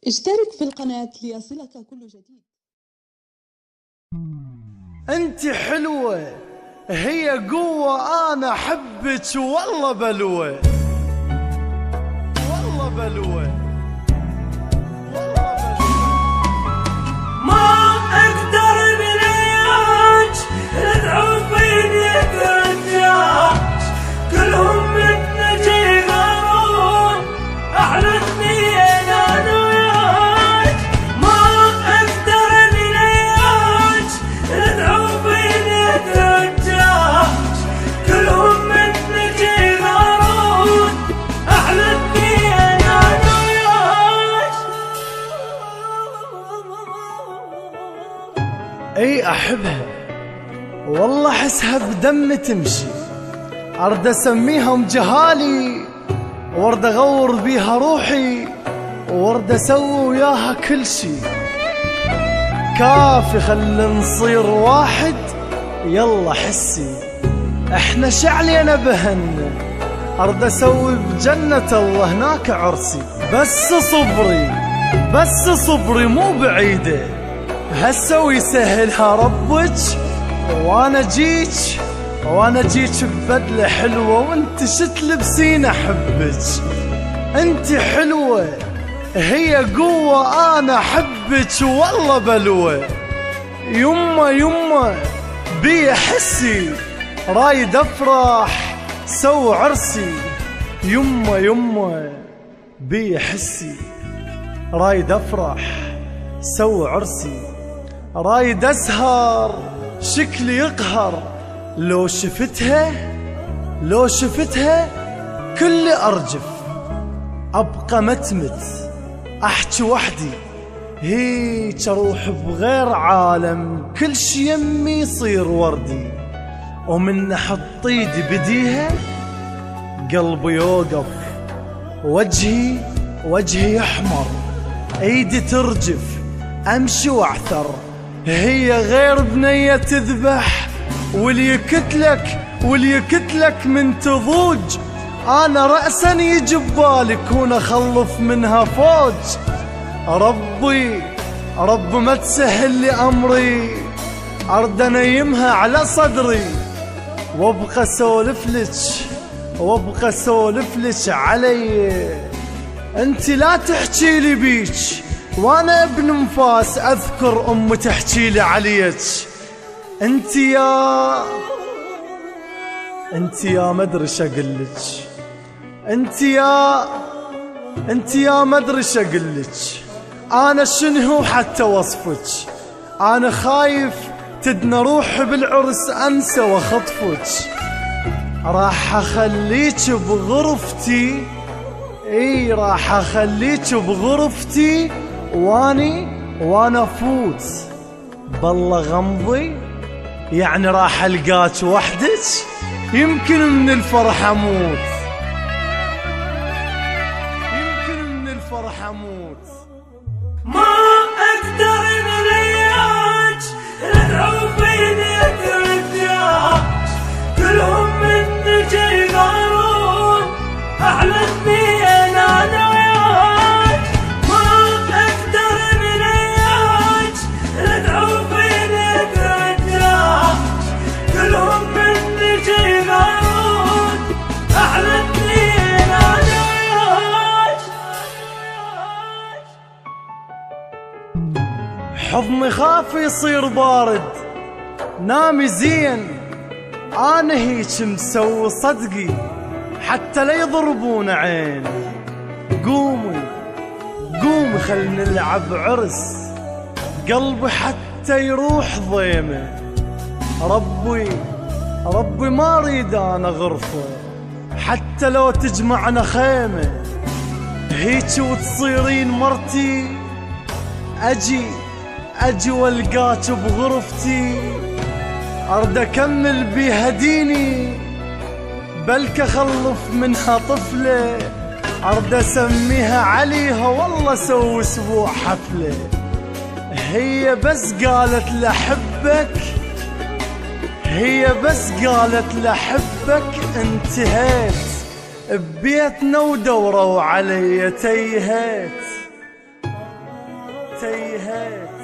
اشترك في القناة ليصلك كل جديد. انت حلوة هي قوة، انا احبك والله بلوة، والله بلوة، والله بلوة. ما اقدر بلياج ادعو فيني ترجاج، كلهم منك يغارون احلى اثنين انا وياك. ما اقدر بلياج ادعو فيني ترجاج، كلهم منك يغارون احلى اثنين انا وياك. اي احبها والله، احسها بدم تمشي، ارد اسميها ام جهالي، وارد اغور بيها روحي، وارد اسوي وياها كل شي. كافي خلي نصير واحد، يلا حسي احنا شعلينا بهن، ارد اسوي بجنة الله هناك عرسي. بس صبري مو بعيده، هسه ويسهلها ربك، وانا جيك ببدلة حلوة، وانت شتلبسين احبك. انت حلوة هي قوة، انا احبك والله بلوة. يمه بي حسي، رايد افرح سو عرسي. يمه بي حسي، رايد افرح سو عرسي. رايد اسهر شكلي يقهر، لو شفتها كل ارجف. ابقى متمت احكي وحدي، هيك اروح بغير عالم، كل شي يمي يصير وردي. ومن احط ايدي بديها قلبي يوقف، وجهي يحمر، ايدي ترجف، امشي واعثر. هي غير بنية تذبح، واللي يكتلك من تضوج. انا رأسا يجي ببالك هنا خلف منها فوج. ربي ما تسهل لي امري، ارد انيمها على صدري، وابقى سولفلك علي. انت لا تحكي لي بيك، وانا ابن انفاس اذكر امي تحكي لي عليك. انت يا مدري شقلك، انت يا مدري شقلك. انا شنو حتى وصفك، انا خايف تدنى روحي بالعرس انسى واخطفك. راح اخليك بغرفتي، راح اخليك بغرفتي، وانا افوت بالله غمضي. يعني راح القاك وحدك، يمكن من الفرح اموت، ما اقدر بلياج ادعو فيني ترجاج، كلهم منك يغارون احلى اثنين انا وياك. ما اقدر بلياج ادعو فيني ترجاج، كلهم منك يغارون احلى اثنين انا وياك. حضني خاف يصير بارد، نامي زين، انا هيك مسوي صدقي، حتى لا يضربون عين. قومي خل نلعب عرس، قلبي حتى يروح ضيمه. ربي ما اريد انا غرفه، حتى لو تجمعنا خيمه. هيك وتصيرين مرتي، اجي والقاك بغرفتي، ارد اكمل بيها ديني، بلك اخلف منها طفله، ارد اسميها عليها والله اسوي اسبوع حفله. هي بس قالت لحبك انتهيت، ببيتنا ودوروا علي تيهيت. تيهت